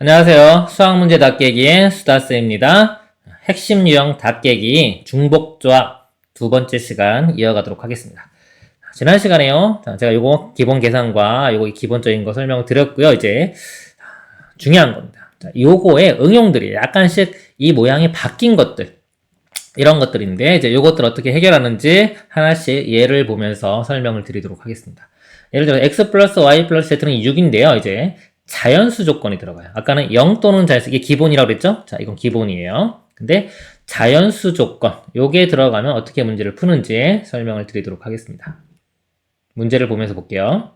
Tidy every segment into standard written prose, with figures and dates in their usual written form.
안녕하세요. 수학문제 닷깨기의 수다쌤입니다. 핵심 유형 닷깨기 중복조합 두 번째 시간 이어가도록 하겠습니다. 지난 시간에요. 제가 요거 기본 계산과 요거 기본적인 거 설명을 드렸고요. 이제 중요한 겁니다. 요거의 응용들이 약간씩 이 모양이 바뀐 것들 이런 것들인데 이제 요것들 어떻게 해결하는지 하나씩 예를 보면서 설명을 드리도록 하겠습니다. 예를 들어 x 플러스 y 플러스 z는 6인데요. 이제 자연수 조건이 들어가요. 아까는 0 또는 자연수, 이게 기본이라고 그랬죠? 자, 이건 기본이에요. 근데 자연수 조건, 요게 들어가면 어떻게 문제를 푸는지 설명을 드리도록 하겠습니다. 문제를 보면서 볼게요.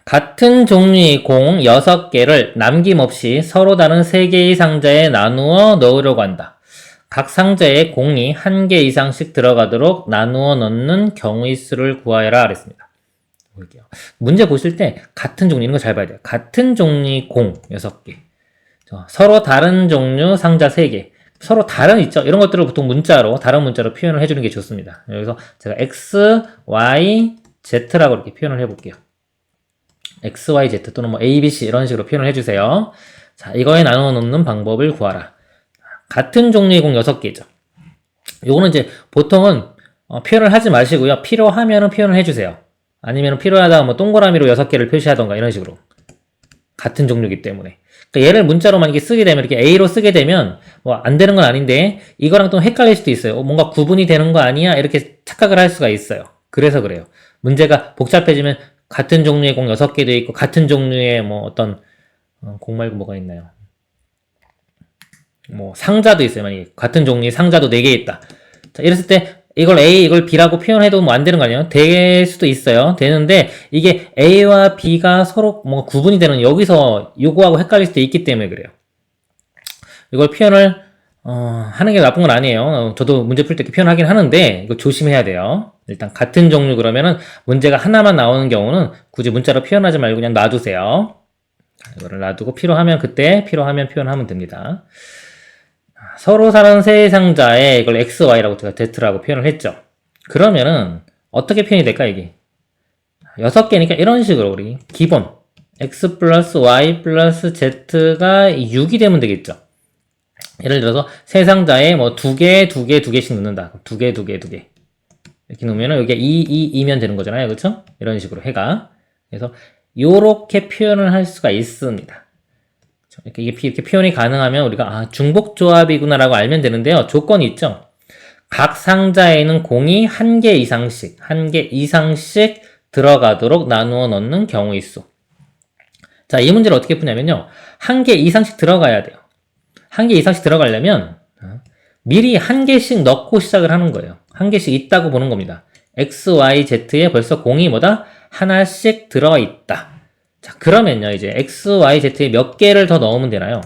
같은 종류의 공 6개를 남김없이 서로 다른 3개의 상자에 나누어 넣으려고 한다. 각 상자에 공이 1개 이상씩 들어가도록 나누어 넣는 경우의 수를 구하여라 그랬습니다. 볼게요. 문제 보실 때 같은 종류 이런 거 잘 봐야 돼요. 같은 종류의 공 6개, 서로 다른 종류 상자 3개, 서로 다른 있죠. 이런 것들을 보통 문자로 다른 문자로 표현을 해주는 게 좋습니다. 여기서 제가 x, y, z라고 이렇게 표현을 해볼게요. x, y, z 또는 뭐 a, b, c 이런 식으로 표현을 해주세요. 자, 이거에 나누어 놓는 방법을 구하라. 같은 종류의 공 6개죠. 요거는 이제 보통은 표현을 하지 마시고요. 필요하면은 표현을 해주세요. 아니면 필요하다 뭐 동그라미로 6개를 표시하던가 이런 식으로. 같은 종류이기 때문에. 그러니까 얘를 문자로 만약에 쓰게 되면 이렇게 A로 쓰게 되면 뭐 안 되는 건 아닌데 이거랑 또 헷갈릴 수도 있어요. 뭔가 구분이 되는 거 아니야? 이렇게 착각을 할 수가 있어요. 그래서 그래요. 문제가 복잡해지면 같은 종류의 공 6개도 있고 같은 종류의 뭐 어떤 공 말고 뭐가 있나요? 뭐 상자도 있어요. 만약에 같은 종류의 상자도 4개 있다. 자, 이랬을 때 이걸 A, 이걸 B라고 표현해도 뭐 안 되는 거 아니에요? 될 수도 있어요. 되는데, 이게 A와 B가 서로 뭔가 구분이 되는, 여기서 요거하고 헷갈릴 수도 있기 때문에 그래요. 이걸 표현을, 하는 게 나쁜 건 아니에요. 저도 문제 풀 때 이렇게 표현하긴 하는데, 이거 조심해야 돼요. 일단, 같은 종류 그러면은, 문제가 하나만 나오는 경우는 굳이 문자로 표현하지 말고 그냥 놔두세요. 이거를 놔두고 필요하면 그때, 필요하면 표현하면 됩니다. 서로 다른 세 상자에 이걸 x, y라고 제가 z라고 표현을 했죠. 그러면은 어떻게 표현이 될까 이게? 6개니까 이런 식으로 우리 기본 x 플러스 y 플러스 z가 6이 되면 되겠죠. 예를 들어서 세 상자에 뭐 2개, 2개, 2개씩 넣는다. 2개, 2개, 2개 이렇게 넣으면은 여기가 2면 되는 거잖아요. 그렇죠? 이런 식으로 해가. 그래서 요렇게 표현을 할 수가 있습니다. 이렇게 표현이 가능하면 우리가 중복조합이구나라고 알면 되는데요. 조건이 있죠. 각 상자에는 공이 1개 이상씩 들어가도록 나누어 넣는 경우의 수. 자, 이 문제를 어떻게 푸냐면요. 1개 이상씩 들어가야 돼요. 1개 이상씩 들어가려면 미리 1개씩 넣고 시작을 하는 거예요. 1개씩 있다고 보는 겁니다. x, y, z에 벌써 공이 뭐다? 하나씩 들어있다. 자, 그러면요, 이제 x, y, z에 몇 개를 더 넣으면 되나요?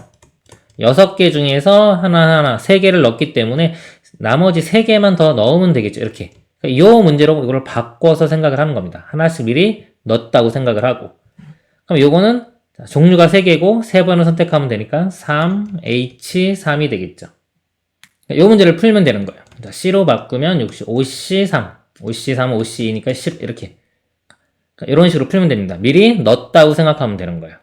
6개 중에서 하나, 3개를 넣기 때문에 나머지 3개만 더 넣으면 되겠죠, 이렇게. 이 문제로 이걸 바꿔서 생각을 하는 겁니다. 하나씩 미리 넣었다고 생각을 하고. 그럼 요거는 종류가 3개고 3번을 선택하면 되니까 3H3이 되겠죠. 이 문제를 풀면 되는 거예요. 자, C로 바꾸면 역시 5C3, 5C3, 5C2니까 10 이렇게. 이런 식으로 풀면 됩니다. 미리 넣었다고 생각하면 되는 거예요.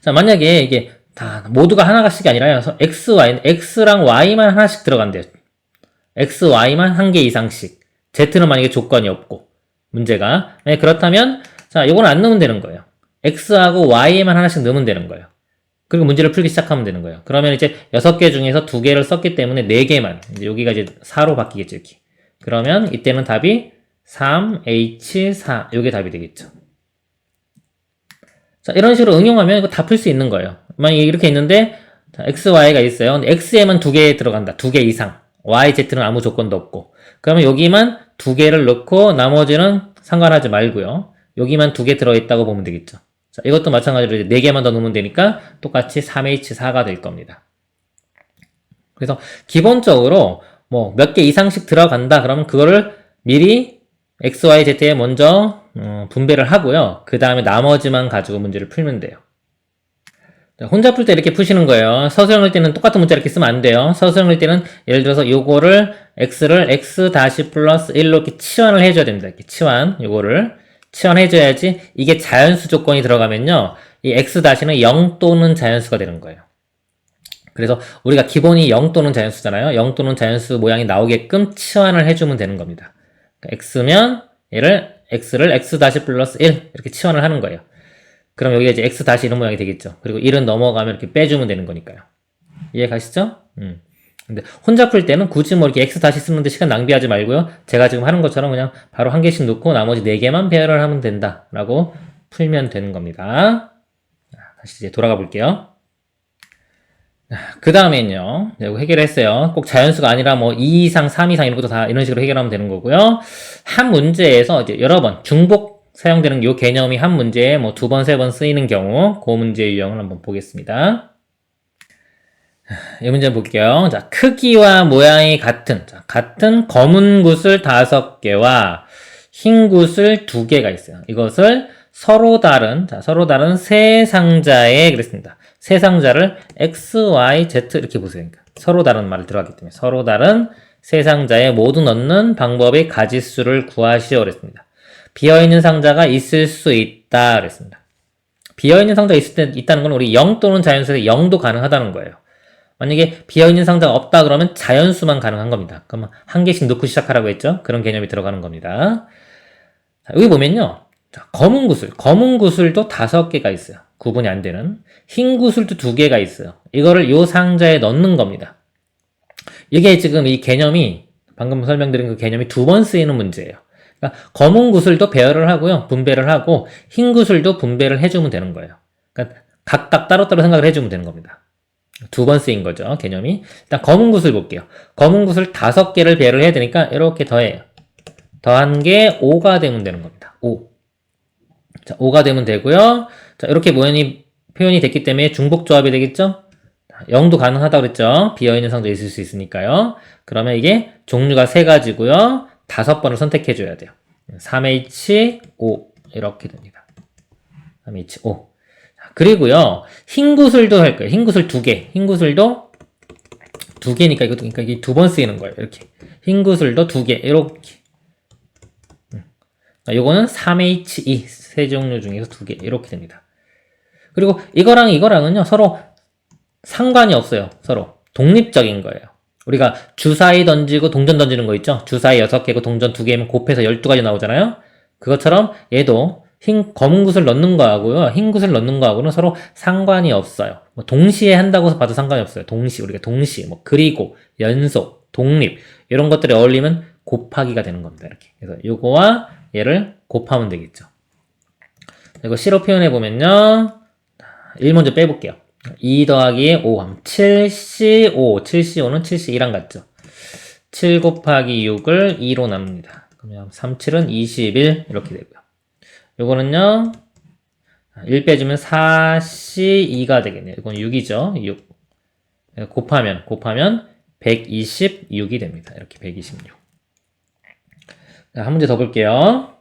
자, 만약에 이게 다 모두가 하나씩이 아니라 x, y, x랑 y만 하나씩 들어간대요. x, y만 1개 이상씩. z는 만약에 조건이 없고 문제가 그렇다면 자, 요건 안 넣으면 되는 거예요. x하고 y에만 하나씩 넣으면 되는 거예요. 그리고 문제를 풀기 시작하면 되는 거예요. 그러면 이제 6개 중에서 2개를 썼기 때문에 4개만 이제 여기가 이제 4로 바뀌겠죠, 이렇게. 그러면 이때는 답이 3H4 요게 답이 되겠죠. 자, 이런 식으로 응용하면 이거 다 풀 수 있는 거예요. 만약에 이렇게 있는데 자, x, y가 있어요. 근데 x에만 2개 들어간다. 2개 이상. y, z는 아무 조건도 없고. 그러면 여기만 2개를 넣고 나머지는 상관하지 말고요. 여기만 2개 들어있다고 보면 되겠죠. 자, 이것도 마찬가지로 이제 4개만 더 넣으면 되니까 똑같이 3H4가 될 겁니다. 그래서 기본적으로 뭐 몇 개 이상씩 들어간다. 그러면 그거를 미리 x, y, z에 먼저 분배를 하고요. 그 다음에 나머지만 가지고 문제를 풀면 돼요. 혼자 풀 때 이렇게 푸시는 거예요. 서술형일 때는 똑같은 문자 이렇게 쓰면 안 돼요. 서술형일 때는 예를 들어서 요거를 x를 x 다시 플러스 1로 이렇게 치환을 해줘야 됩니다. 이렇게 치환, 요거를 치환해줘야지. 이게 자연수 조건이 들어가면요. 이 x-는 0 또는 자연수가 되는 거예요. 그래서 우리가 기본이 0 또는 자연수잖아요. 0 또는 자연수 모양이 나오게끔 치환을 해주면 되는 겁니다. 그러니까 x면 x를 x- 플러스 1 이렇게 치환을 하는 거예요. 그럼 여기가 이제 x- 이런 모양이 되겠죠. 그리고 1은 넘어가면 이렇게 빼주면 되는 거니까요. 이해 가시죠? 근데 혼자 풀 때는 굳이 뭐 이렇게 x- 쓰는데 시간 낭비하지 말고요. 제가 지금 하는 것처럼 그냥 바로 한 개씩 넣고 나머지 4개만 배열을 하면 된다라고 풀면 되는 겁니다. 다시 이제 돌아가 볼게요. 그 다음엔요. 이거 해결했어요. 꼭 자연수가 아니라 뭐 2 이상, 3 이상 이런 것도 다 이런 식으로 해결하면 되는 거고요. 한 문제에서 이제 여러 번 중복 사용되는 이 개념이 한 문제에 뭐 2번, 3번 쓰이는 경우 그 문제 유형을 한번 보겠습니다. 이 문제 볼게요. 자, 크기와 모양이 같은 검은 구슬 5개와 흰 구슬 2개가 있어요. 이것을 서로 다른 세 상자에 그랬습니다. 세 상자를 x, y, z 이렇게 보세요. 그러니까 서로 다른 말을 들어갔기 때문에 서로 다른 세 상자에 모두 넣는 방법의 가지수를 구하시오 그랬습니다. 비어있는 상자가 있을 수 있다 그랬습니다. 비어있는 상자가 있다는 건 우리 0 또는 자연수에 0도 가능하다는 거예요. 만약에 비어있는 상자가 없다 그러면 자연수만 가능한 겁니다. 그러면 한 개씩 넣고 시작하라고 했죠? 그런 개념이 들어가는 겁니다. 자, 여기 보면요. 자, 검은 구슬도 5개가 있어요. 구분이 안 되는. 흰 구슬도 2개가 있어요. 이거를 요 상자에 넣는 겁니다. 이게 지금 이 개념이 방금 설명드린 그 개념이 2번 쓰이는 문제예요. 그러니까 검은 구슬도 배열을 하고요. 분배를 하고 흰 구슬도 분배를 해주면 되는 거예요. 그러니까 각각 따로따로 생각을 해주면 되는 겁니다. 2번 쓰인 거죠. 개념이. 일단 검은 구슬 볼게요. 검은 구슬 5개를 배열을 해야 되니까 이렇게 더해요. 더한 게 5가 되면 되는 겁니다. 5. 자, 5가 되면 되고요. 자, 이렇게 표현이 됐기 때문에 중복조합이 되겠죠? 0도 가능하다고 그랬죠? 비어있는 상자 있을 수 있으니까요. 그러면 이게 종류가 3가지고요. 5번을 선택해줘야 돼요. 3H5 이렇게 됩니다. 3H5. 그리고요, 흰 구슬도 할 거예요. 흰 구슬 2개. 흰 구슬도 2개니까 그러니까 이게 2번 쓰이는 거예요. 이렇게. 흰 구슬도 2개. 이렇게. 요거는 3H2. 세 종류 중에서 2개. 이렇게 됩니다. 그리고 이거랑은요, 서로 상관이 없어요. 서로. 독립적인 거예요. 우리가 주사위 던지고 동전 던지는 거 있죠? 주사위 6개고 동전 2개면 곱해서 12가지 나오잖아요? 그것처럼 얘도 검은 구슬 넣는 거하고요, 흰 구슬 넣는 거하고는 서로 상관이 없어요. 뭐 동시에 한다고 봐도 상관이 없어요. 우리가 동시, 뭐 그리고, 연속, 독립 이런 것들이 어울리면 곱하기가 되는 겁니다. 이렇게. 그래서 요거와 얘를 곱하면 되겠죠. 이거 C로 표현해 보면요, 1 먼저 빼볼게요. 2 더하기 5 하면 7C5. 7C5는 7C2랑 같죠. 7 곱하기 6을 2로 나눕니다. 그러면 3, 7은 21 이렇게 되고요. 요거는요, 1 빼주면 4C2가 되겠네요. 이건 6이죠. 6. 곱하면 126이 됩니다. 이렇게 126. 자, 한 문제 더 볼게요.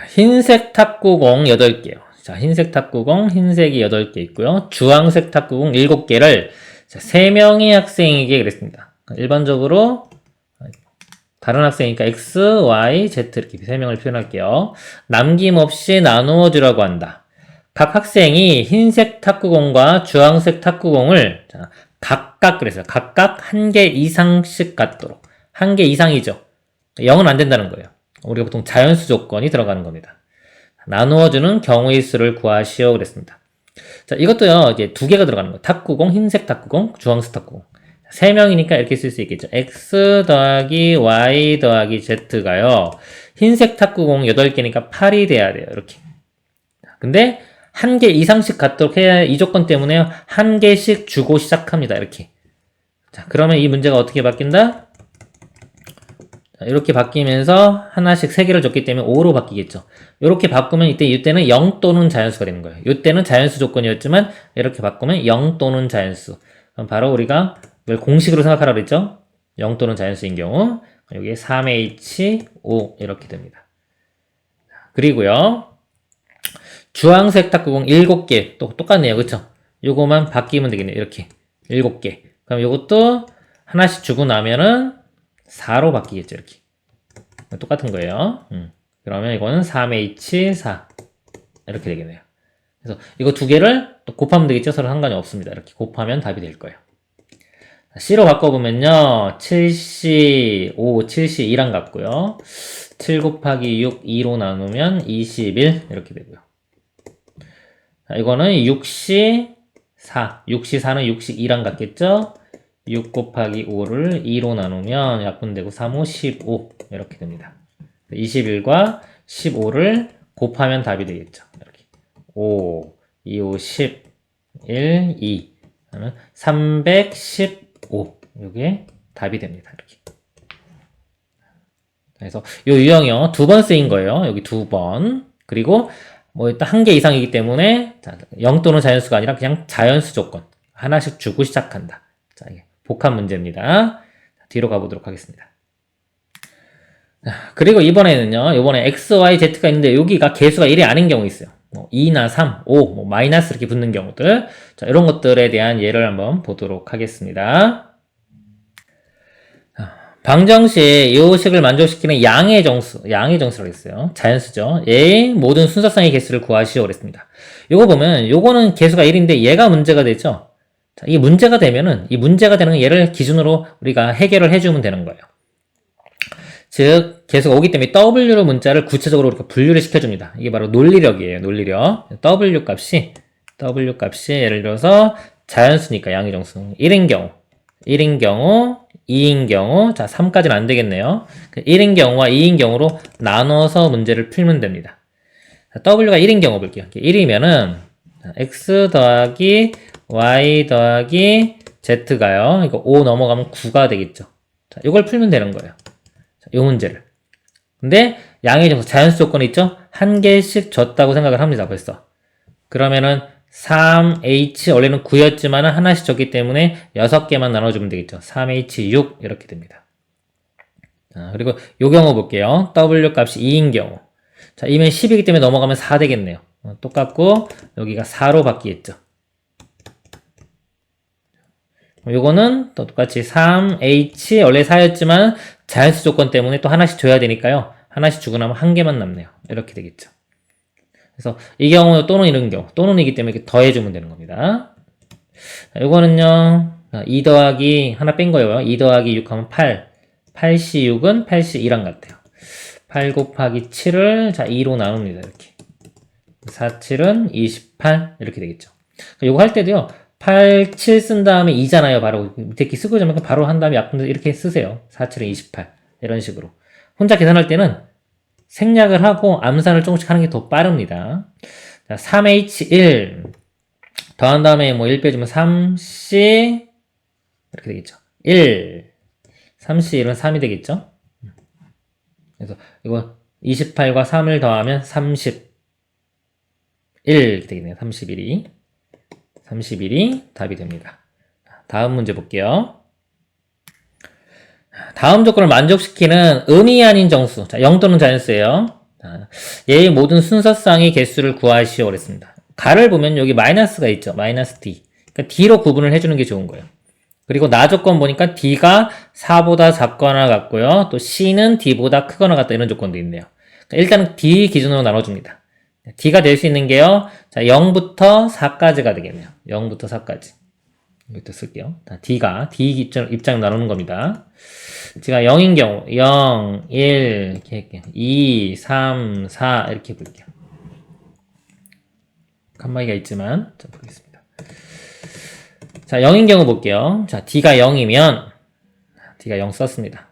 흰색 탁구공 8개요. 자, 흰색 탁구공, 흰색이 8개 있고요. 주황색 탁구공 7개를 3명의 학생에게 그랬습니다. 일반적으로 다른 학생이니까 X, Y, Z 이렇게 3명을 표현할게요. 남김없이 나누어 주라고 한다. 각 학생이 흰색 탁구공과 주황색 탁구공을 각각 그랬어요. 각각 1개 이상씩 갖도록. 1개 이상이죠. 0은 안 된다는 거예요. 우리가 보통 자연수 조건이 들어가는 겁니다. 나누어주는 경우의 수를 구하시오 그랬습니다. 자, 이것도요, 이제 2개가 들어가는 거예요. 탁구공, 흰색 탁구공, 주황색 탁구공. 3명이니까 이렇게 쓸 수 있겠죠. X 더하기 Y 더하기 Z가요, 흰색 탁구공 8개니까 8이 돼야 돼요. 이렇게. 근데 1개 이상씩 갖도록 해야, 이 조건 때문에 1개씩 주고 시작합니다. 이렇게. 자, 그러면 이 문제가 어떻게 바뀐다? 이렇게 바뀌면서 하나씩 3개를 줬기 때문에 5로 바뀌겠죠. 이렇게 바꾸면 이때는 0 또는 자연수가 되는 거예요. 이때는 자연수 조건이었지만 이렇게 바꾸면 0 또는 자연수. 그럼 바로 우리가 이걸 공식으로 생각하라고 그랬죠. 0 또는 자연수인 경우 여기에 3H5 이렇게 됩니다. 그리고요, 주황색 탁구공 7개 또 똑같네요. 그쵸? 요거만 바뀌면 되겠네요. 이렇게 7개. 그럼 요것도 하나씩 주고 나면은 4로 바뀌겠죠. 이렇게. 똑같은 거예요. 그러면 이거는 3H4 이렇게 되겠네요. 그래서 이거 두 개를 또 곱하면 되겠죠? 서로 상관이 없습니다. 이렇게 곱하면 답이 될 거예요. C로 바꿔보면요. 7C, 5, 7C 2랑 같고요. 7 곱하기 6, 2로 나누면 21 이렇게 되고요. 자, 이거는 6C 4, 6C 4는 6C 2랑 같겠죠? 6 곱하기 5를 2로 나누면 약분되고 3, 5, 15 이렇게 됩니다. 21과 15를 곱하면 답이 되겠죠. 이렇게 5, 2, 5, 10, 1, 2 하면 315 이게 답이 됩니다. 이렇게. 그래서 요 유형이요. 두 번 쓰인 거예요. 여기 두 번. 그리고 뭐 일단 한 개 이상이기 때문에 0 또는 자연수가 아니라 그냥 자연수 조건 하나씩 주고 시작한다. 자, 이게 복합 문제입니다. 뒤로 가보도록 하겠습니다. 그리고 이번에는요. 이번에 x, y, z가 있는데 여기가 개수가 1이 아닌 경우 있어요. 뭐 2나 3, 5, 뭐 마이너스 이렇게 붙는 경우들. 자, 이런 것들에 대한 예를 한번 보도록 하겠습니다. 방정식 이 식을 만족시키는 양의 정수라고 했어요. 자연수죠. 얘의 모든 순서상의 개수를 구하시오 그랬습니다. 요거 보면 요거는 개수가 1인데 얘가 문제가 되죠. 자, 이 문제가 되면은 이 문제가 되는 얘를 기준으로 우리가 해결을 해주면 되는 거예요. 즉 개수가 오기 때문에 W 문자를 구체적으로 우리가 분류를 시켜줍니다. 이게 바로 논리력이에요. 논리력. W 값이 예를 들어서 자연수니까 양의 정수 1인 경우 2인 경우, 자, 3까지는 안 되겠네요. 1인 경우와 2인 경우로 나눠서 문제를 풀면 됩니다. 자, W가 1인 경우 볼게요. 1이면은, X 더하기 Y 더하기 Z가요. 이거 5 넘어가면 9가 되겠죠. 자, 이걸 풀면 되는 거예요. 자, 이 문제를. 근데 양의 정수, 자연수 조건이 있죠? 한 개씩 줬다고 생각을 합니다, 벌써. 그러면은, 3H 원래는 9였지만 하나씩 줬기 때문에 6개만 나눠주면 되겠죠. 3H6 이렇게 됩니다. 자, 그리고 요 경우 볼게요. W 값이 2인 경우. 자, 이면 10이기 때문에 넘어가면 4 되겠네요. 똑같고 여기가 4로 바뀌겠죠. 요거는 또 똑같이 3H 원래 4였지만 자연수 조건 때문에 또 하나씩 줘야 되니까요. 하나씩 주고 나면 한 개만 남네요. 이렇게 되겠죠. 그래서 이 경우 또는 이런 경우 또는이기 때문에 이렇게 더해주면 되는 겁니다. 자, 이거는요 2 더하기 하나 뺀 거예요. 2 더하기 6 하면 8 8C6은 8C2랑 같아요. 8 곱하기 7을 자 2로 나눕니다. 이렇게 4, 7은 28 이렇게 되겠죠. 이거 할 때도요 8, 7 쓴 다음에 2잖아요. 바로 밑에 키 쓰고 좀 바로 한 다음에 약분해서 이렇게 쓰세요. 4, 7은 28 이런 식으로 혼자 계산할 때는 생략을 하고 암산을 조금씩 하는 게 더 빠릅니다. 자, 3H1 더한 다음에 뭐 1 빼주면 3C 이렇게 되겠죠. 1 3C1은 3이 되겠죠. 그래서 이거 28과 3을 더하면 31 이렇게 되겠네요. 31이 답이 됩니다. 다음 문제 볼게요. 다음 조건을 만족시키는 의미 아닌 정수. 자, 0 또는 자연수예요. 자, 얘의 모든 순서상의 개수를 구하시오 그랬습니다. 가를 보면 여기 마이너스가 있죠. 마이너스 D. 그러니까 D로 구분을 해주는 게 좋은 거예요. 그리고 나 조건 보니까 D가 4보다 작거나 같고요. 또 C는 D보다 크거나 같다 이런 조건도 있네요. 그러니까 일단은 D 기준으로 나눠줍니다. D가 될 수 있는 게요. 자, 0부터 4까지가 되겠네요. 0부터 4까지. 여기다 쓸게요. D가 D 입장 나누는 겁니다. 제가 0인 경우 0, 1 이렇게 할게요. 2, 3, 4 이렇게 볼게요. 칸막이가 있지만 자 보겠습니다. 자 0인 경우 볼게요. 자 D가 0이면 D가 0 썼습니다.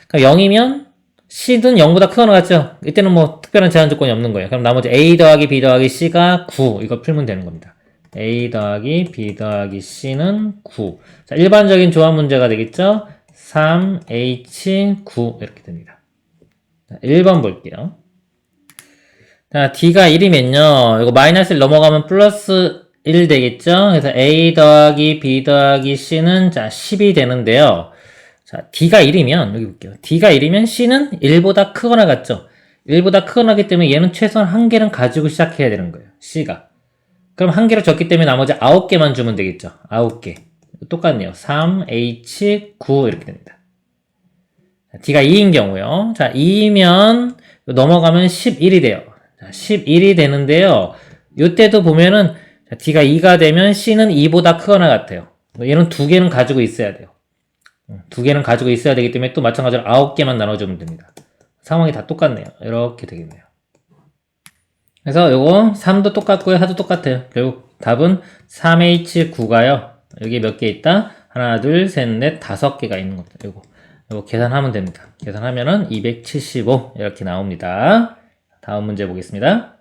그럼 0이면 C는 0보다 크거나 같죠? 이때는 뭐 특별한 제한 조건이 없는 거예요. 그럼 나머지 A 더하기 B 더하기 C가 9 이거 풀면 되는 겁니다. A 더하기 B 더하기 C는 9. 자, 일반적인 조합 문제가 되겠죠? 3H9 이렇게 됩니다. 자, 1번 볼게요. 자, D가 1이면요. 이거 마이너스 1 넘어가면 플러스 1 되겠죠? 그래서 A 더하기 B 더하기 C는 자 10이 되는데요. 자, D가 1이면 여기 볼게요. D가 1이면 C는 1보다 크거나 같죠? 1보다 크거나 하기 때문에 얘는 최소한 한 개는 가지고 시작해야 되는 거예요. C가. 그럼 한 개를 줬기 때문에 나머지 9개만 주면 되겠죠. 9개. 똑같네요. 3H9 이렇게 됩니다. D가 2인 경우요. 자, 2이면 넘어가면 11이 돼요. 자, 11이 되는데요. 이때도 보면은 D가 2가 되면 C는 2보다 크거나 같아요. 얘는 두 개는 가지고 있어야 돼요. 두 개는 가지고 있어야 되기 때문에 또 마찬가지로 9개만 나눠주면 됩니다. 상황이 다 똑같네요. 이렇게 되겠네요. 그래서 요거 3도 똑같고요. 4도 똑같아요. 결국 답은 3H9가요. 여기 몇 개 있다? 하나, 둘, 셋, 넷, 5개가 있는 겁니다. 요거 계산하면 됩니다. 계산하면은 275 이렇게 나옵니다. 다음 문제 보겠습니다.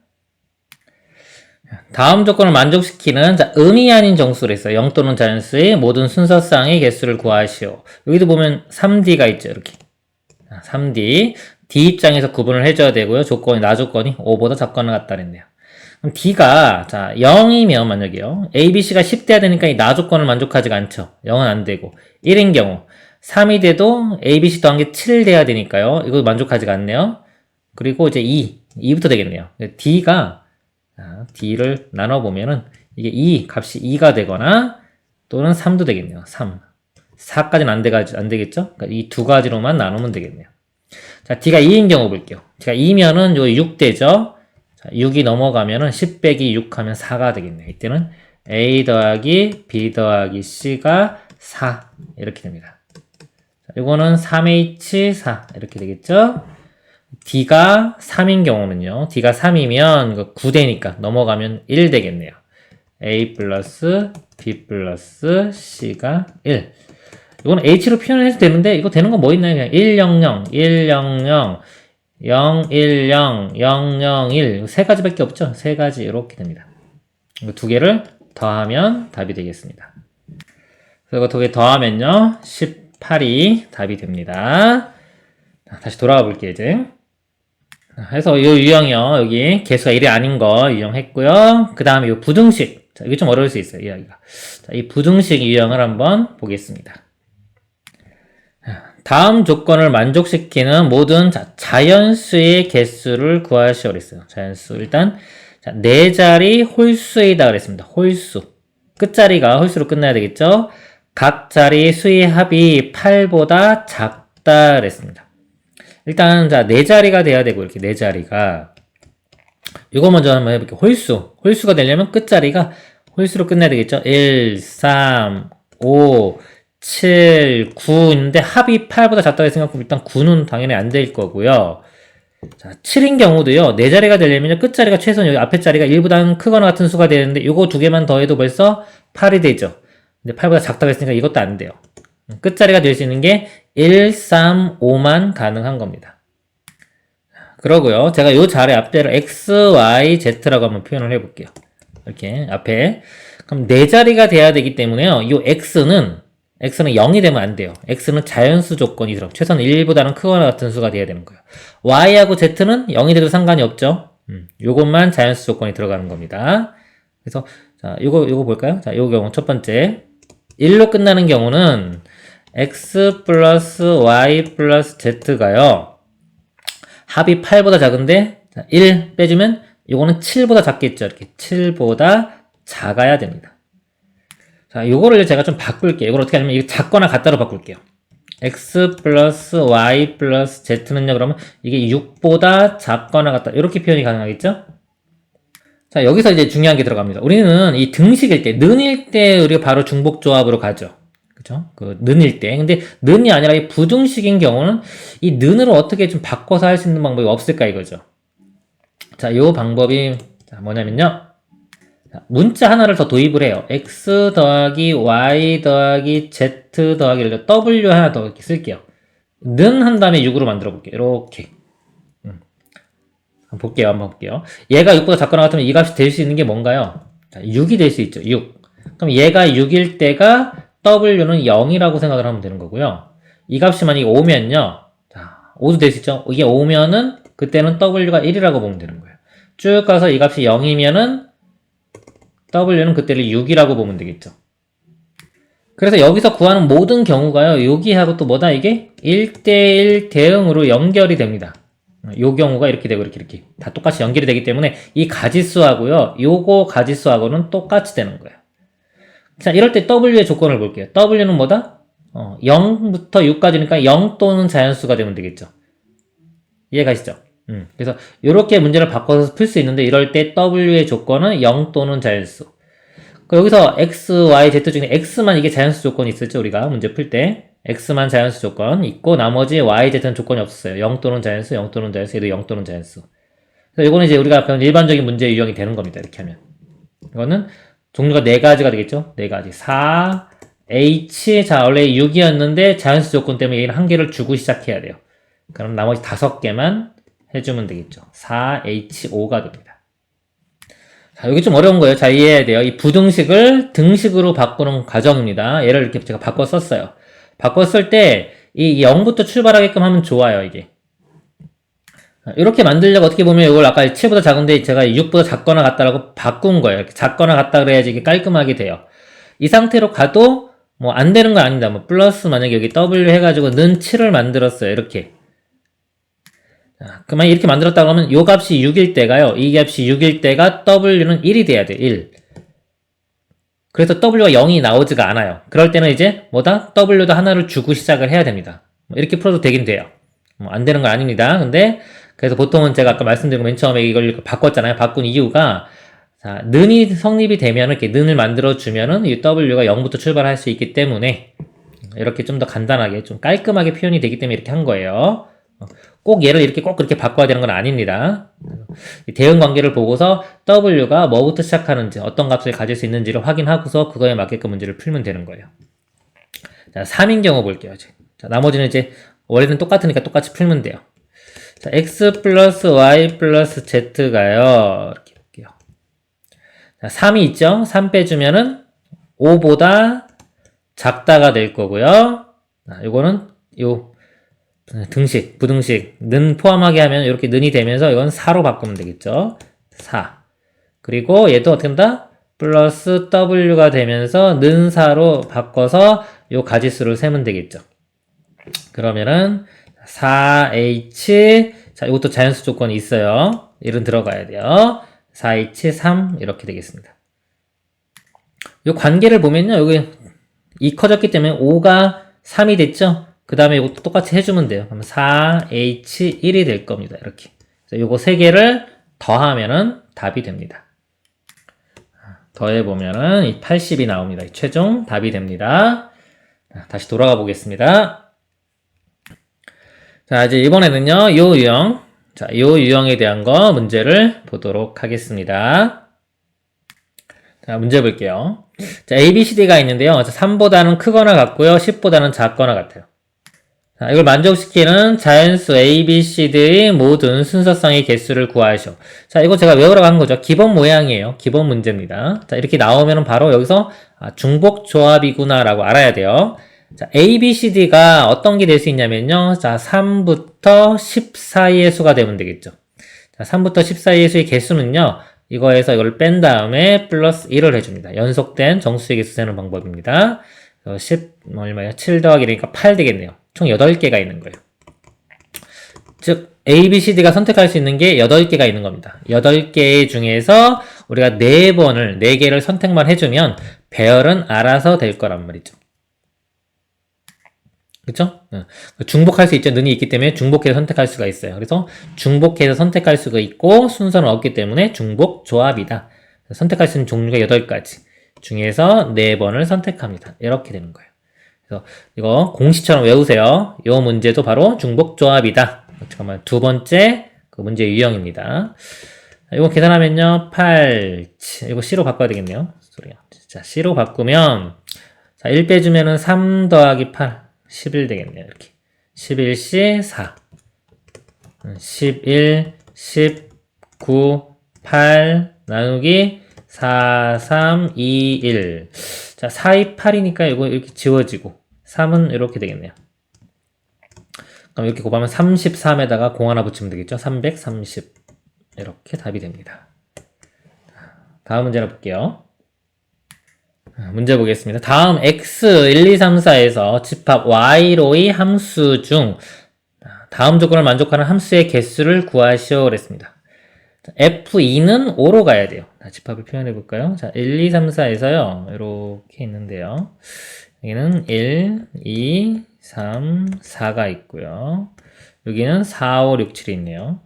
다음 조건을 만족시키는 음이 아닌 정수를 했어요. 0 또는 자연수의 모든 순서쌍의 개수를 구하시오. 여기도 보면 3D가 있죠. 이렇게 3D D 입장에서 구분을 해줘야 되고요. 조건이 나 조건이 5보다 작거나 같다 그랬네요. 그럼 D가 0이면 만약에요. A, B, C가 10돼야 되니까 이 나 조건을 만족하지가 않죠. 0은 안 되고 1인 경우 3이 돼도 A, B, C 더한 게 7 돼야 되니까요. 이거 만족하지가 않네요. 그리고 이제 2부터 되겠네요. D가 D를 나눠보면은 이게 2 값이 2가 되거나 또는 3도 되겠네요. 3. 4까지는 안 되겠죠? 그러니까 이 두 가지로만 나누면 되겠네요. 자, D가 2인 경우 볼게요. D가 2면은 요 6 되죠? 자, 6이 넘어가면은 10 빼기 6 하면 4가 되겠네요. 이때는 A 더하기 B 더하기 C가 4. 이렇게 됩니다. 자, 요거는 3H4. 이렇게 되겠죠? D가 3인 경우는요. D가 3이면 9 되니까 넘어가면 1 되겠네요. A 플러스 B 플러스 C가 1. 이건 H로 표현해도 되는데 이거 되는 건 뭐 있나요? 그냥 100, 100, 010, 001 세 가지밖에 없죠? 세 가지 이렇게 됩니다. 이거 두 개를 더하면 답이 되겠습니다. 그래서 이거 두 개 더하면요 18이 답이 됩니다. 다시 돌아가 볼게요 이제. 그래서 이 유형이요 여기 개수가 1이 아닌 거 유형했고요. 그 다음에 이 부등식. 자, 이게 좀 어려울 수 있어요 이야기가. 자, 이 부등식 유형을 한번 보겠습니다. 다음 조건을 만족시키는 모든 자연수의 개수를 구하시오 그랬어요. 자연수 일단 자, 4자리 홀수이다 그랬습니다. 홀수 끝자리가 홀수로 끝나야 되겠죠. 각 자리 수의 합이 8보다 작다 그랬습니다. 일단 자 4자리가 돼야 되고 이렇게 4자리가 이거 먼저 한번 해볼게요. 홀수가 되려면 끝자리가 홀수로 끝나야 되겠죠. 1, 3, 5 7, 9인데 합이 8보다 작다고 했으니까 일단 9는 당연히 안 될 거고요. 자, 7인 경우도요. 4자리가 되려면 끝자리가 최소한 여기 앞에 자리가 1보다는 크거나 같은 수가 되는데 요거 두 개만 더해도 벌써 8이 되죠. 근데 8보다 작다고 했으니까 이것도 안 돼요. 끝자리가 될 수 있는 게 1, 3, 5만 가능한 겁니다. 그러고요. 제가 요 자리 앞대로 X, Y, Z라고 한번 표현을 해볼게요. 이렇게 앞에. 그럼 4자리가 돼야 되기 때문에요. 요 X는 0이 되면 안 돼요. X는 자연수 조건이 들어가고 최소한 1보다는 크거나 같은 수가 돼야 되는 거예요. Y하고 Z는 0이 돼도 상관이 없죠. 요것만 자연수 조건이 들어가는 겁니다. 그래서 자, 요거 볼까요? 자, 요 경우 첫 번째 1로 끝나는 경우는 X 플러스 Y 플러스 Z가요. 합이 8보다 작은데 자, 1 빼주면 요거는 7보다 작겠죠. 이렇게 7보다 작아야 됩니다. 자, 요거를 제가 좀 바꿀게요. 이걸 어떻게 하냐면, 이거 작거나 같다로 바꿀게요. x 플러스 y 플러스 z는요, 그러면 이게 6보다 작거나 같다. 이렇게 표현이 가능하겠죠? 자, 여기서 이제 중요한 게 들어갑니다. 우리는 이 등식일 때, 는일 때 우리가 바로 중복조합으로 가죠. 그죠? 는일 때. 근데 는이 아니라 이 부등식인 경우는 이 는으로 어떻게 좀 바꿔서 할 수 있는 방법이 없을까 이거죠. 자, 요 방법이 뭐냐면요. 문자 하나를 더 도입을 해요. x 더하기 y 더하기 z 더하기 w 하나 더 이렇게 쓸게요. 는 한 다음에 6으로 만들어 볼게요. 이렇게. 한번 볼게요. 얘가 6보다 작거나 같으면 이 값이 될 수 있는 게 뭔가요? 자, 6이 될 수 있죠. 6. 그럼 얘가 6일 때가 w는 0이라고 생각을 하면 되는 거고요. 이 값이 만약에 5면요. 자, 5도 될 수 있죠. 이게 5면은 그때는 w가 1이라고 보면 되는 거예요. 쭉 가서 이 값이 0이면은 w는 그때를 6이라고 보면 되겠죠. 그래서 여기서 구하는 모든 경우가요. 여기하고 또 뭐다 이게? 1대1 대응으로 연결이 됩니다. 요 경우가 이렇게 되고 이렇게 다 똑같이 연결이 되기 때문에 이 가지수하고요. 요거 가지수하고는 똑같이 되는 거예요. 자, 이럴 때 w의 조건을 볼게요. w는 뭐다? 0부터 6까지니까 0 또는 자연수가 되면 되겠죠. 이해가시죠? 그래서 이렇게 문제를 바꿔서 풀 수 있는데 이럴 때 w의 조건은 0 또는 자연수. 여기서 x, y, z 중에 x만 이게 자연수 조건이 있었죠, 우리가 문제 풀 때. x만 자연수 조건 있고 나머지 y, z는 조건이 없었어요. 0 또는 자연수, 0 또는 자연수, 얘도 0 또는 자연수. 그래서 이거는 이제 우리가 배운 일반적인 문제 유형이 되는 겁니다. 이렇게 하면. 이거는 종류가 4가지가 되겠죠? 4가지. 4, h, 자, 원래 6이었는데 자연수 조건 때문에 얘는 1개를 주고 시작해야 돼요. 그럼 나머지 5개만 해주면 되겠죠. 4H5가 됩니다. 자, 여기 좀 어려운 거예요. 잘 이해해야 돼요. 이 부등식을 등식으로 바꾸는 과정입니다. 얘를 이렇게 제가 바꿔 썼어요. 바꿨을 때, 이 0부터 출발하게끔 하면 좋아요, 이게. 이렇게 만들려고 어떻게 보면 이걸 아까 7보다 작은데 제가 6보다 작거나 같다라고 바꾼 거예요. 작거나 같다 그래야지 이게 깔끔하게 돼요. 이 상태로 가도 뭐 안 되는 건 아니다. 뭐 플러스 만약에 여기 W 해가지고 는 7을 만들었어요. 이렇게. 그만 이렇게 만들었다 그러면 요 값이 6일 때가요. 이 값이 6일 때가 W는 1이 돼야 돼요. 1. 그래서 W가 0이 나오지가 않아요. 그럴 때는 이제 뭐다? W도 하나를 주고 시작을 해야 됩니다. 이렇게 풀어도 되긴 돼요. 안 되는 건 아닙니다. 근데 그래서 보통은 제가 아까 말씀드린 맨 처음에 이걸 바꿨잖아요. 바꾼 이유가 자, 는이 성립이 되면 이렇게 는을 만들어 주면은 이 W가 0부터 출발할 수 있기 때문에 이렇게 좀 더 간단하게 좀 깔끔하게 표현이 되기 때문에 이렇게 한 거예요. 꼭 얘를 이렇게 꼭 그렇게 바꿔야 되는 건 아닙니다. 대응 관계를 보고서 W가 뭐부터 시작하는지 어떤 값을 가질 수 있는지를 확인하고서 그거에 맞게끔 문제를 풀면 되는 거예요. 자, 3인 경우 볼게요. 이제. 자, 나머지는 이제 원래는 똑같으니까 똑같이 풀면 돼요. 자, x 플러스 y 플러스 z가요. 이렇게 볼게요. 자, 3이 있죠? 3 빼주면은 5보다 작다가 될 거고요. 자, 요거는 요 등식, 부등식, 는 포함하게 하면 이렇게 는이 되면서 이건 4로 바꾸면 되겠죠. 4. 그리고 얘도 어떻게 된다? 플러스 w가 되면서 는 4로 바꿔서 요 가지수를 세면 되겠죠. 그러면은 4h, 자, 이것도 자연수 조건이 있어요. 1은 들어가야 돼요. 4h3 이렇게 되겠습니다. 요 관계를 보면요. 여기 2 커졌기 때문에 5가 3이 됐죠? 그 다음에 이것도 똑같이 해주면 돼요. 그럼 4H1이 될 겁니다. 이렇게. 요거 3개를 더하면은 답이 됩니다. 더해보면은 이 80이 나옵니다. 최종 답이 됩니다. 다시 돌아가 보겠습니다. 자, 이제 이번에는요, 요 유형. 자, 요 유형에 대한 거 문제를 보도록 하겠습니다. 자, 문제 볼게요. 자, A, B, C, D가 있는데요. 3보다는 크거나 같고요. 10보다는 작거나 같아요. 자, 이걸 만족시키는 자연수 A, B, C, D의 모든 순서상의 개수를 구하시오. 자, 이거 제가 외우라고 한 거죠. 기본 모양이에요. 기본 문제입니다. 자, 이렇게 나오면 바로 여기서 중복 조합이구나 라고 알아야 돼요. 자, A, B, C, D가 어떤 게 될 수 있냐면요. 자, 3부터 10 사이의 수가 되면 되겠죠. 자, 3부터 10 사이의 수의 개수는요. 이거에서 이걸 뺀 다음에 플러스 1을 해줍니다. 연속된 정수의 개수 세는 방법입니다. 10, 얼마예요? 7 더하기 그러니까 8 되겠네요. 총 8개가 있는 거예요. 즉, A, B, C, D가 선택할 수 있는 게 8개가 있는 겁니다. 8개 중에서 우리가 4개를 선택만 해주면 배열은 알아서 될 거란 말이죠. 그쵸? 중복할 수 있죠. 는이 있기 때문에 중복해서 선택할 수가 있어요. 그래서 중복해서 선택할 수가 있고 순서는 없기 때문에 중복 조합이다. 선택할 수 있는 종류가 8가지 중에서 4번을 선택합니다. 이렇게 되는 거예요. 그래서 이거 공식처럼 외우세요. 이 문제도 바로 중복 조합이다. 잠깐만, 두 번째 그 문제 유형입니다. 이거 계산하면요, 8, 7, 이거 C로 바꿔야 되겠네요. 소리야. 자, C로 바꾸면, 자, 1 빼주면은 3 더하기 8, 11 되겠네요. 이렇게. 11C 4. 11, 19, 8 나누기 4, 3, 2, 1. 자, 4, 2, 8이니까 이거 이렇게 지워지고 3은 이렇게 되겠네요. 그럼 이렇게 곱하면 33에다가 0 하나 붙이면 되겠죠. 330 이렇게 답이 됩니다. 다음 문제를 볼게요. 문제 보겠습니다. 다음 x 1, 2, 3, 4에서 집합 y로의 함수 중 다음 조건을 만족하는 함수의 개수를 구하시오 그랬습니다. f2는 5로 가야 돼요. 집합을 표현해 볼까요? 자, 1, 2, 3, 4에서요. 이렇게 있는데요. 여기는 1, 2, 3, 4가 있고요. 여기는 4, 5, 6, 7이 있네요.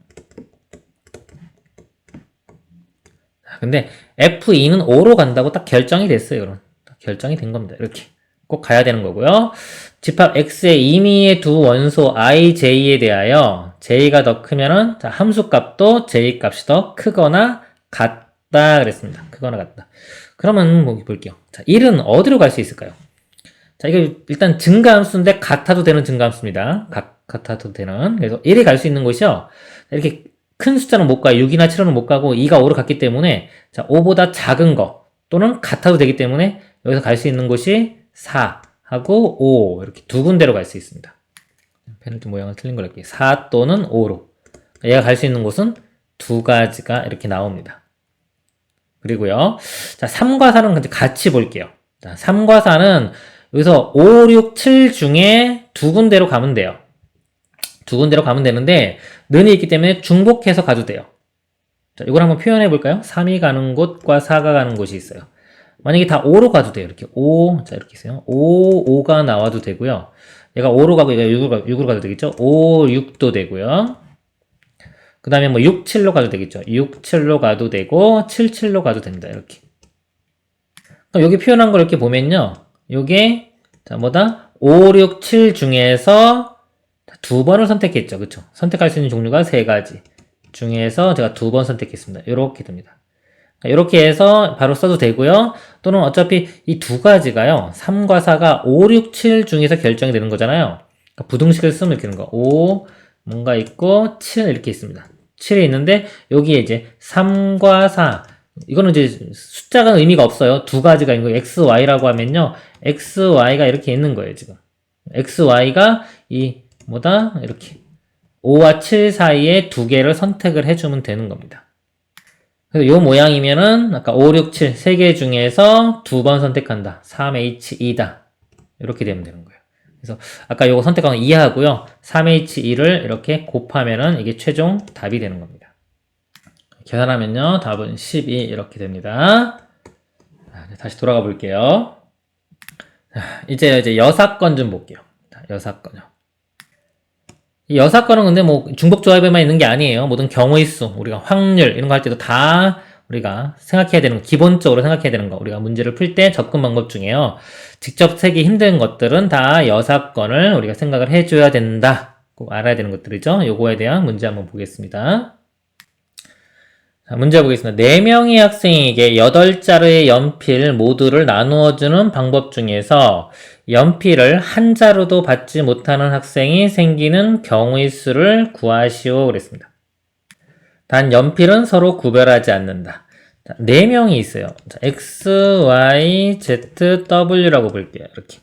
근데 F2는 5로 간다고 딱 결정이 됐어요. 여러분. 딱 결정이 된 겁니다. 이렇게. 꼭 가야 되는 거고요. 집합 X의 임의의 두 원소 I, J에 대하여 J가 더 크면은 자, 함수 값도 J 값이 더 크거나 같다 그랬습니다. 크거나 같다. 그러면 뭐 볼게요. 자, 1은 어디로 갈 수 있을까요? 자, 이거 일단 증가함수인데 같아도 되는 증가함수입니다. 같아도 되는. 그래서 1이 갈 수 있는 곳이요. 이렇게 큰 숫자는 못 가요. 6이나 7은 못 가고 2가 5로 갔기 때문에 자, 5보다 작은 거 또는 같아도 되기 때문에 여기서 갈 수 있는 곳이 4하고 5 이렇게 두 군데로 갈 수 있습니다. 페널티 모양을 틀린 걸 할게요. 4 또는 5로. 얘가 갈 수 있는 곳은 두 가지가 이렇게 나옵니다. 그리고요. 자, 3과 4는 같이 볼게요. 자, 3과 4는 여기서 5, 6, 7 중에 두 군데로 가면 돼요. 두 군데로 가면 되는데 는이 있기 때문에 중복해서 가도 돼요. 자, 이걸 한번 표현해 볼까요? 3이 가는 곳과 4가 가는 곳이 있어요. 만약에 다 5로 가도 돼요. 이렇게 5, 자, 이렇게 있어요. 5가 나와도 되고요. 얘가 5로 가고 얘가 6으로 가도 되겠죠? 5, 6도 되고요. 그 다음에 뭐 6, 7로 가도 되겠죠? 6, 7로 가도 되고, 7, 7로 가도 됩니다. 이렇게. 그럼 여기 표현한 걸 이렇게 보면요. 요게, 자, 뭐다? 5, 6, 7 중에서 두 번을 선택했죠. 그쵸? 선택할 수 있는 종류가 세 가지 중에서 제가 두 번 선택했습니다. 이렇게 됩니다. 이렇게 해서 바로 써도 되고요. 또는 어차피 이 두 가지가요. 3과 4가 5, 6, 7 중에서 결정이 되는 거잖아요. 그러니까 부등식을 쓰면 이렇게 되는 거. 5 뭔가 있고 7 이렇게 있습니다. 7이 있는데 여기에 이제 3과 4 이거는 이제 숫자가 의미가 없어요. 두 가지가 있는 거예요. x, y라고 하면요. x, y가 이렇게 있는 거예요. 지금 x, y가 이 뭐다? 이렇게 5와 7 사이에 두 개를 선택을 해주면 되는 겁니다. 그래서 요 모양이면은 아까 5, 6, 7 세 개 중에서 두 번 선택한다. 3H2다. 이렇게 되면 되는 거예요. 그래서 아까 요거 선택한 거 이해하고요. 3H2를 이렇게 곱하면은 이게 최종 답이 되는 겁니다. 계산하면요. 답은 12 이렇게 됩니다. 다시 돌아가 볼게요. 이제 여사건 좀 볼게요. 여사건요. 이 여사건은 근데 뭐 중복조합에만 있는 게 아니에요. 모든 경우의 수, 우리가 확률 이런 거 할 때도 다 우리가 생각해야 되는 거, 기본적으로 생각해야 되는 거, 우리가 문제를 풀 때 접근 방법 중에요. 직접 세기 힘든 것들은 다 여사건을 우리가 생각을 해줘야 된다. 꼭 알아야 되는 것들이죠. 요거에 대한 문제 한번 보겠습니다. 자, 문제 보겠습니다. 4명의 학생에게 8자루의 연필 모두를 나누어주는 방법 중에서 연필을 한 자루도 받지 못하는 학생이 생기는 경우의 수를 구하시오 그랬습니다. 단 연필은 서로 구별하지 않는다. 자, 4명이 있어요. 자, X, Y, Z, W라고 볼게요. 이렇게.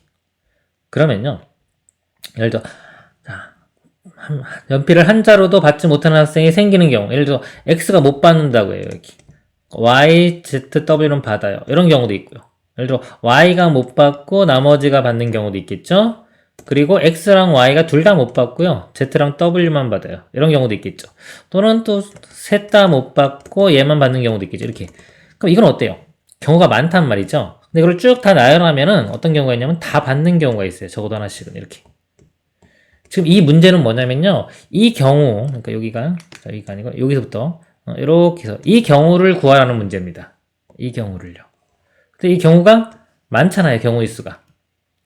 그러면요. 예를 들어 연필을 한 자루도 받지 못하는 학생이 생기는 경우, 예를 들어 X가 못 받는다고 해요. 이렇게. Y, Z, W는 받아요. 이런 경우도 있고요. 예를 들어 Y가 못 받고 나머지가 받는 경우도 있겠죠. 그리고 X랑 Y가 둘 다 못 받고요. Z랑 W만 받아요. 이런 경우도 있겠죠. 또는 또 셋 다 못 받고 얘만 받는 경우도 있겠죠. 이렇게. 그럼 이건 어때요? 경우가 많단 말이죠. 근데 이걸 쭉 다 나열하면은 어떤 경우가 있냐면 다 받는 경우가 있어요. 적어도 하나씩은 이렇게. 지금 이 문제는 뭐냐면요. 이 경우, 그러니까 여기가 아니고 여기서부터 이렇게 해서 이 경우를 구하라는 문제입니다. 이 경우를요. 근데 이 경우가 많잖아요. 경우의 수가.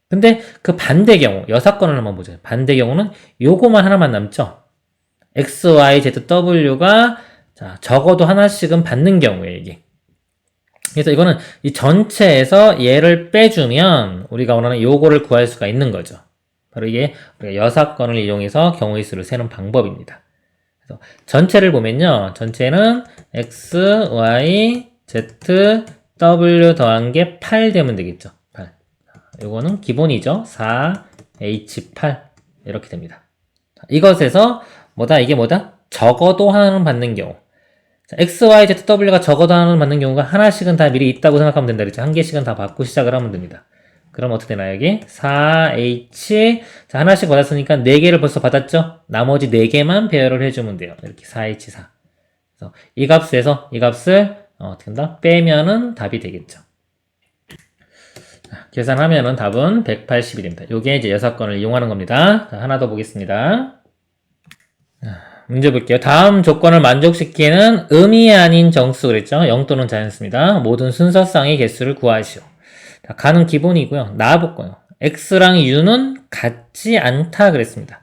근데 그 반대 경우, 여사건을 한번 보죠. 반대 경우는 요거만 하나만 남죠. X, Y, Z, W가 자, 적어도 하나씩은 받는 경우에 이게. 그래서 이거는 이 전체에서 얘를 빼주면 우리가 원하는 요거를 구할 수가 있는 거죠. 바로 이게 우리가 여사건을 이용해서 경우의 수를 세는 방법입니다. 그래서 전체를 보면요. 전체는 X, Y, Z, W 더한 게 8 되면 되겠죠. 8. 요거는 기본이죠. 4, H8 이렇게 됩니다. 이것에서 이게 뭐다? 적어도 하나는 받는 경우. 자, X, Y, Z, W가 적어도 하나는 받는 경우가 하나씩은 다 미리 있다고 생각하면 된다 그랬죠. 한 개씩은 다 받고 시작을 하면 됩니다. 그럼 어떻게 되나요, 여기? 4H. 자, 하나씩 받았으니까 4개를 벌써 받았죠? 나머지 4개만 배열을 해주면 돼요. 이렇게 4H4. 그래서 이 값에서 이 값을 어떻게 한다? 빼면은 답이 되겠죠. 자, 계산하면은 답은 180이 됩니다. 요게 이제 여사건을 이용하는 겁니다. 자, 하나 더 보겠습니다. 문제 볼게요. 다음 조건을 만족시키는 음이 아닌 정수 그랬죠? 0 또는 자연수입니다. 모든 순서쌍의 개수를 구하시오. 자, 가는 기본이고요. 나와볼까요? x랑 u는 같지 않다 그랬습니다.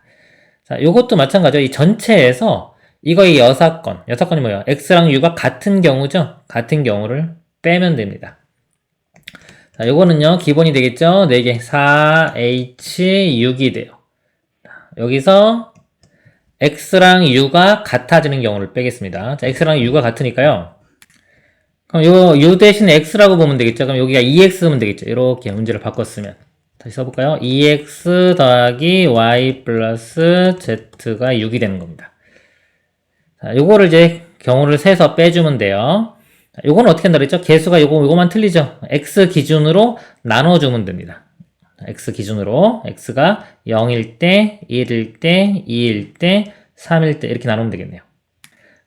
자, 요것도 마찬가지로 이 전체에서 이거의 여사건이 뭐예요? x랑 u가 같은 경우죠? 같은 경우를 빼면 됩니다. 자, 요거는요, 기본이 되겠죠? 4개. 4h 6이 돼요. 여기서 x랑 u가 같아지는 경우를 빼겠습니다. 자, x랑 u가 같으니까요. 그럼 요 u 대신 x라고 보면 되겠죠? 그럼 여기가 2x면 되겠죠? 이렇게 문제를 바꿨으면. 다시 써볼까요? 2x 더하기 y 플러스 z가 6이 되는 겁니다. 자, 요거를 이제 경우를 세서 빼주면 돼요. 자, 요거는 어떻게 한다 그랬죠? 개수가 요거만 틀리죠? x 기준으로 나눠주면 됩니다. x 기준으로 x가 0일 때, 1일 때, 2일 때, 3일 때 이렇게 나누면 되겠네요.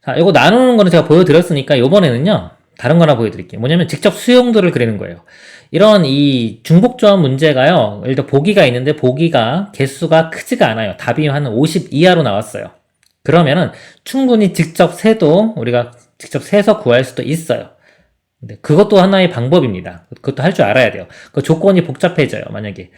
자, 요거 나누는 거는 제가 보여드렸으니까 요번에는요 다른 거 하나 보여드릴게요. 뭐냐면 직접 수용도를 그리는 거예요. 이런 이 중복조합 문제가요, 예를 들어 보기가 있는데 보기가 개수가 크지가 않아요. 답이 한 50 이하로 나왔어요. 그러면은 충분히 직접 세도 우리가 직접 세서 구할 수도 있어요. 근데 그것도 하나의 방법입니다. 그것도 할 줄 알아야 돼요. 그 조건이 복잡해져요. 만약에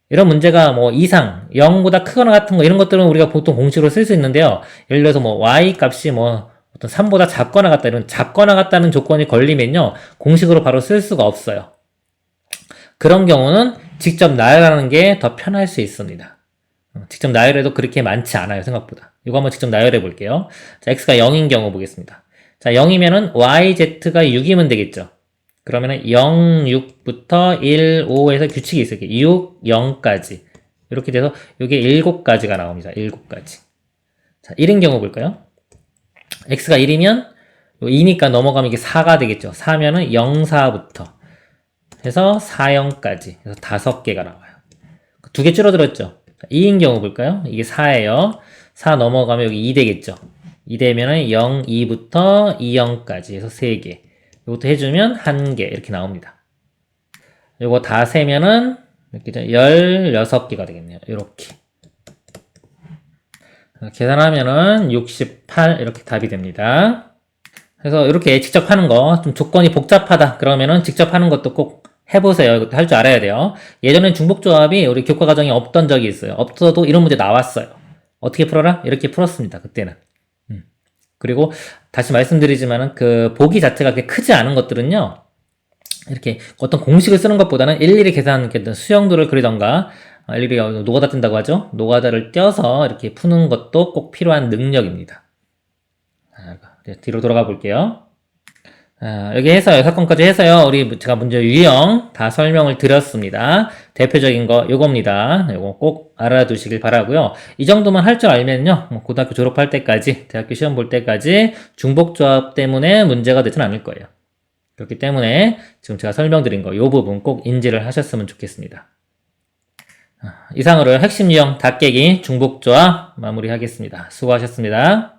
이런 문제가 뭐 이상 0보다 크거나 같은 거 이런 것들은 우리가 보통 공식으로 쓸 수 있는데요. 예를 들어서 뭐 y 값이 뭐 어떤 3보다 작거나 같다 이런 작거나 같다는 조건이 걸리면요 공식으로 바로 쓸 수가 없어요. 그런 경우는 직접 나열하는 게 더 편할 수 있습니다. 직접 나열해도 그렇게 많지 않아요 생각보다. 이거 한번 직접 나열해 볼게요. 자, x가 0인 경우 보겠습니다. 자, 0이면은 yz가 6이면 되겠죠. 그러면은 0, 6부터 1, 5에서 규칙이 있어요. 6, 0까지. 이렇게 돼서 이게 7가지가 나옵니다. 7가지. 자, 1인 경우 볼까요? x가 1이면 2니까 넘어가면 이게 4가 되겠죠. 4면은 0, 4부터 해서 4, 0까지. 그래서 5개가 나와요. 2개 줄어들었죠. 2인 경우 볼까요? 이게 4예요. 4 넘어가면 여기 2 되겠죠. 2 되면은 0, 2부터 2, 0까지 해서 3개. 이것도 해주면 1개 이렇게 나옵니다. 요거 다 세면은 이렇게 16개가 되겠네요. 이렇게. 계산하면은 68 이렇게 답이 됩니다. 그래서 이렇게 직접 하는 거 좀 조건이 복잡하다 그러면은 직접 하는 것도 꼭 해보세요. 이것도 할 줄 알아야 돼요. 예전엔 중복조합이 우리 교과 과정에 없던 적이 있어요. 없어도 이런 문제 나왔어요. 어떻게 풀어라? 이렇게 풀었습니다. 그때는. 그리고 다시 말씀드리지만은 그 보기 자체가 그렇게 크지 않은 것들은요, 이렇게 어떤 공식을 쓰는 것보다는 일일이 계산, 수형도를 그리던가, 일일이 노가다 뜬다고 하죠? 노가다를 떼어서 이렇게 푸는 것도 꼭 필요한 능력입니다. 뒤로 돌아가 볼게요. 여기 해서요, 사건까지 해서요, 제가 문제 유형 다 설명을 드렸습니다. 대표적인 거 요겁니다. 요거 꼭 알아두시길 바라고요. 이 정도만 할 줄 알면요, 뭐 고등학교 졸업할 때까지, 대학교 시험 볼 때까지 중복조합 때문에 문제가 되진 않을 거예요. 그렇기 때문에 지금 제가 설명드린 거, 요 부분 꼭 인지를 하셨으면 좋겠습니다. 이상으로 핵심 유형 다 깨기 중복조합 마무리하겠습니다. 수고하셨습니다.